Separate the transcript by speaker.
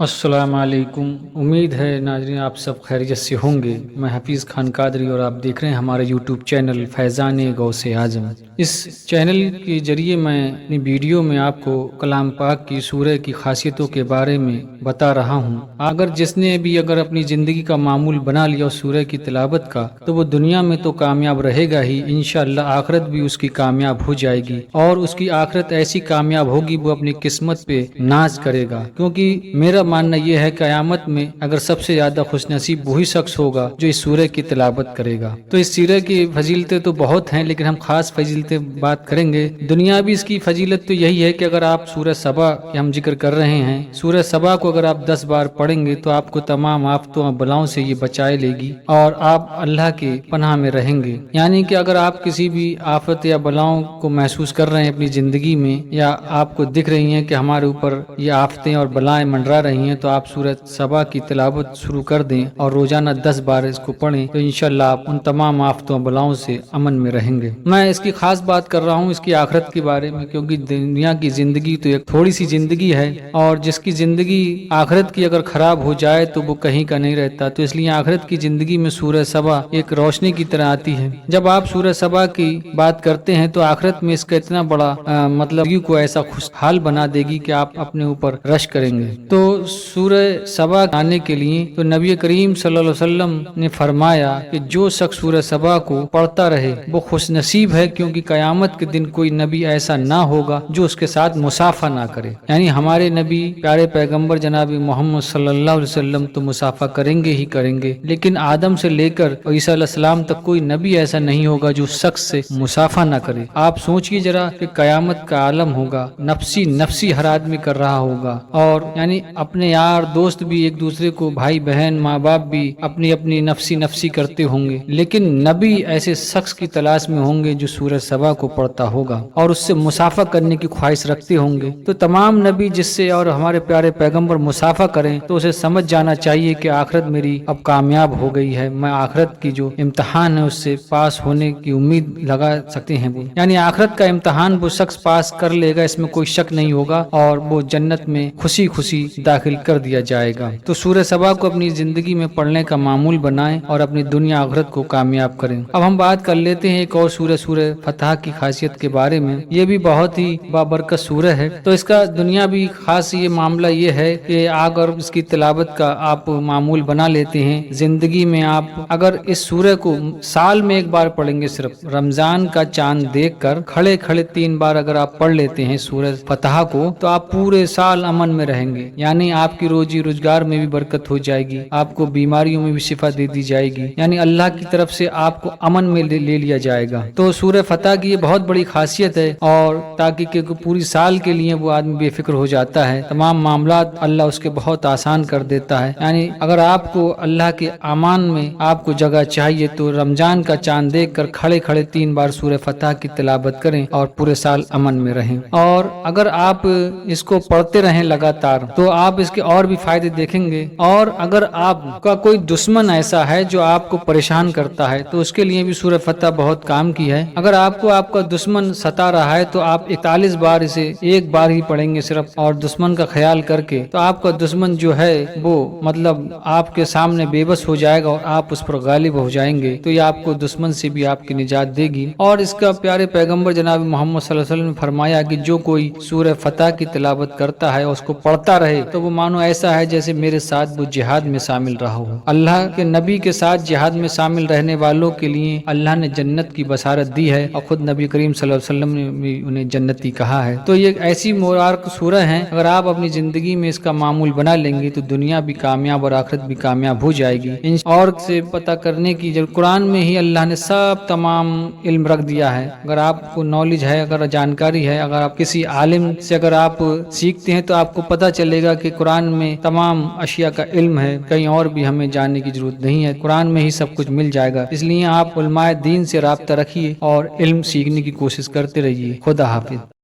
Speaker 1: السلام علیکم۔ امید ہے ناظرین آپ سب خیریت سے ہوں گے۔ میں حفیظ خان قادری اور آپ دیکھ رہے ہیں ہمارے یوٹیوب چینل فیضان غوث اعظم۔ اس چینل کے ذریعے میں اپنی ویڈیو میں آپ کو کلام پاک کی سورہ کی خاصیتوں کے بارے میں بتا رہا ہوں۔ اگر جس نے بھی اپنی زندگی کا معمول بنا لیا اس سورہ کی تلاوت کا تو وہ دنیا میں تو کامیاب رہے گا ہی، انشاءاللہ آخرت بھی اس کی کامیاب ہو جائے گی، اور اس کی آخرت ایسی کامیاب ہوگی وہ اپنی قسمت پہ ناز کرے گا۔ کیونکہ میرا ماننا یہ ہے کہ قیامت میں اگر سب سے زیادہ خوش نصیب وہی شخص ہوگا جو اس سورہ کی تلاوت کرے گا۔ تو اس سورہ کی فضیلتیں تو بہت ہیں، لیکن ہم خاص فضیلتیں بات کریں گے۔ دنیا بھی اس کی فضیلت تو یہی ہے کہ اگر آپ سورہ سبا کی ہم ذکر کر رہے ہیں، سورہ سبا کو اگر آپ 10 بار پڑھیں گے تو آپ کو تمام آفتوں اور بلاؤں سے یہ بچائے لے گی اور آپ اللہ کی پناہ میں رہیں گے۔ یعنی کہ اگر آپ کسی بھی آفت یا بلاؤں کو محسوس کر رہے ہیں اپنی زندگی میں، یا آپ کو دکھ رہی ہیں کہ ہمارے اوپر یہ آفتیں اور بلائیں منڈرا رہی ہیں، تو آپ سورہ سبا کی تلاوت شروع کر دیں اور روزانہ 10 بار اس کو پڑھیں تو انشاءاللہ آپ ان تمام آفتوں بلاؤں سے امن میں رہیں گے۔ میں اس کی خاص بات کر رہا ہوں اس کی آخرت کے بارے میں، کیونکہ دنیا کی زندگی تو ایک تھوڑی سی زندگی ہے، اور جس کی زندگی آخرت کی اگر خراب ہو جائے تو وہ کہیں کا نہیں رہتا۔ تو اس لیے آخرت کی زندگی میں سورہ سبا ایک روشنی کی طرح آتی ہے۔ جب آپ سورہ سبا کی بات کرتے ہیں تو آخرت میں اس کا اتنا بڑا مطلب کو ایسا خوشحال بنا دے گی کہ آپ اپنے اوپر رش کریں گے۔ تو سورہ سبا آنے کے لیے تو نبی کریم صلی اللہ علیہ وسلم نے فرمایا کہ جو شخص سورہ سبا کو پڑھتا رہے وہ خوش نصیب ہے، کیونکہ قیامت کے دن کوئی نبی ایسا نہ ہوگا جو اس کے ساتھ مصافحہ نہ کرے۔ یعنی ہمارے نبی پیارے پیغمبر جناب محمد صلی اللہ علیہ وسلم تو مصافحہ کریں گے ہی کریں گے، لیکن آدم سے لے کر عیسیٰ علیہ السلام تک کوئی نبی ایسا نہیں ہوگا جو شخص سے مصافحہ نہ کرے۔ آپ سوچئے ذرا کہ قیامت کا عالم ہوگا، نفسی نفسی ہر آدمی کر رہا ہوگا، اور یعنی اپنے یار دوست بھی ایک دوسرے کو، بھائی بہن ماں باپ بھی اپنی اپنی نفسی نفسی کرتے ہوں گے، لیکن نبی ایسے شخص کی تلاش میں ہوں گے جو سورہ سبا کو پڑھتا ہوگا اور اس سے مصافحہ کرنے کی خواہش رکھتے ہوں گے۔ تو تمام نبی جس سے اور ہمارے پیارے پیغمبر مصافحہ کریں تو اسے سمجھ جانا چاہیے کہ آخرت میری اب کامیاب ہو گئی ہے، میں آخرت کی جو امتحان ہے اس سے پاس ہونے کی امید لگا سکتے ہیں۔ وہ یعنی آخرت کا امتحان وہ شخص پاس کر لے گا، اس میں کوئی شک نہیں ہوگا، اور وہ جنت میں خوشی خوشی داخل کر دیا جائے گا۔ تو سورہ سبا کو اپنی زندگی میں پڑھنے کا معمول بنائیں اور اپنی دنیا آخرت کو کامیاب کریں۔ اب ہم بات کر لیتے ہیں ایک اور سورہ فتح کی خاصیت کے بارے میں۔ یہ بھی بہت ہی بابرکت سورہ ہے، تو اس کا دنیا بھی خاص یہ معاملہ یہ ہے کہ اگر اس کی تلاوت کا آپ معمول بنا لیتے ہیں زندگی میں، آپ اگر اس سورہ کو سال میں ایک بار پڑھیں گے، صرف رمضان کا چاند دیکھ کر کھڑے کھڑے 3 بار اگر آپ پڑھ لیتے ہیں سورہ فتح کو، تو آپ پورے سال امن میں رہیں گے۔ یعنی آپ کی روزی روزگار میں بھی برکت ہو جائے گی، آپ کو بیماریوں میں بھی شفا دے دی جائے گی، یعنی اللہ کی طرف سے آپ کو امن میں لے لیا جائے گا۔ تو سورہ فتح کی یہ بہت بڑی خاصیت ہے، اور تاکہ کہ پوری سال کے لیے وہ آدمی بے فکر ہو جاتا ہے، تمام معاملات اللہ اس کے بہت آسان کر دیتا ہے۔ یعنی اگر آپ کو اللہ کے امان میں آپ کو جگہ چاہیے تو رمضان کا چاند دیکھ کر کھڑے کھڑے 3 بار سورہ فتح کی تلاوت کریں اور پورے سال امن میں رہیں۔ اور اگر آپ اس کو پڑھتے رہیں لگاتار تو آپ اس کے اور بھی فائدے دیکھیں گے۔ اور اگر آپ کا کوئی دشمن ایسا ہے جو آپ کو پریشان کرتا ہے تو اس کے لیے بھی سورہ فتح بہت کام کی ہے۔ اگر آپ کو آپ کا دشمن ستا رہا ہے تو آپ 41 بار اسے ایک بار ہی پڑھیں گے صرف، اور دشمن کا خیال کر کے، تو آپ کا دشمن جو ہے وہ مطلب آپ کے سامنے بے بس ہو جائے گا اور آپ اس پر غالب ہو جائیں گے۔ تو یہ آپ کو دشمن سے بھی آپ کی نجات دے گی۔ اور اس کا پیارے پیغمبر جناب محمد صلی اللہ علیہ وسلم نے فرمایا کہ جو کوئی سورہ فتح کی تلاوت کرتا ہے اور اس کو پڑھتا رہے تو وہ مانو ایسا ہے جیسے میرے ساتھ وہ جہاد میں شامل رہا ہو۔ اللہ کے نبی کے ساتھ جہاد میں شامل رہنے والوں کے لیے اللہ نے جنت کی بشارت دی ہے، اور خود نبی کریم صلی اللہ علیہ وسلم نے بھی انہیں جنتی کہا ہے۔ تو یہ ایسی مبارک سورہ ہیں، اگر آپ اپنی زندگی میں اس کا معمول بنا لیں گے تو دنیا بھی کامیاب اور آخرت بھی کامیاب ہو جائے گی۔ اور سے پتہ کرنے کی جو قرآن میں ہی اللہ نے سب تمام علم رکھ دیا ہے۔ اگر آپ کو نالج ہے، اگر جانکاری ہے، اگر آپ کسی عالم سے اگر آپ سیکھتے ہیں تو آپ کو پتہ چلے گا کہ قرآن میں تمام اشیاء کا علم ہے، کہیں اور بھی ہمیں جاننے کی ضرورت نہیں ہے، قرآن میں ہی سب کچھ مل جائے گا۔ اس لیے آپ علماء دین سے رابطہ رکھیے اور علم سیکھنے کی کوشش کرتے رہیے۔ خدا حافظ۔